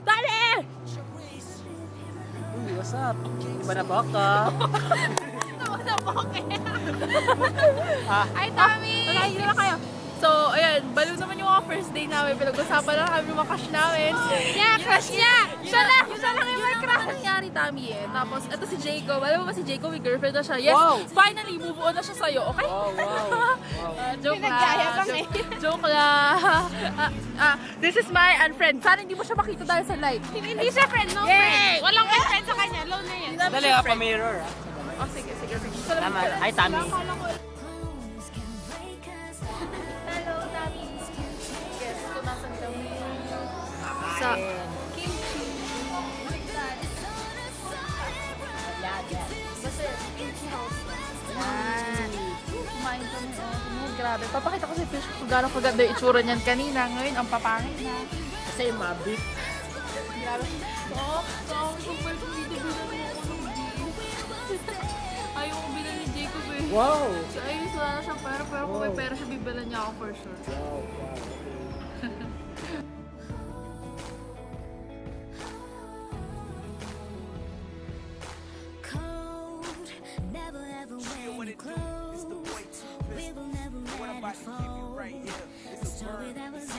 Tani! Uy, what's up? Iba na ba ka? Hi, Tommy! Magkakita na kayo. So, ayan, baliw naman yung mga first day namin. Pinag-usapan lang kami yung mga crush namin. Yeah, crush niya! Siya lang yung may crush. Ano nangyari, Tommy eh? Tapos, ito si Jacob. Alam mo ba si Jacob, may girlfriend na siya. Yes, wow. Finally, move on na siya sa'yo, okay? Wow. Joke lang. Joke lang. This is my unfriend. Sana hindi mo siya makita dahil sa light. Hindi siya friend, no friend. Walang may friend sa kanya, low na yan. Dali ka pa mirror. Oh, sige. Tama. Ay, Tommy. Hello, Tommy. Yes, kung nasan kami. Sa kimchi. Basta kimchi house. Yan. Kumain kami. Grabe. Papakita ko sa Facebook kung gano'ng kaganda yung itsura niyan kanina. Ngayon, ang papangit na. Kasi mabit. Grabe. Kumpal kong dito bilang mo ako ng ayaw ko bilang ni Jacob eh. Wow. So, ayun, wala na siyang pera. Pero kung may pera siya, bibilan niya ako for sure. Wow.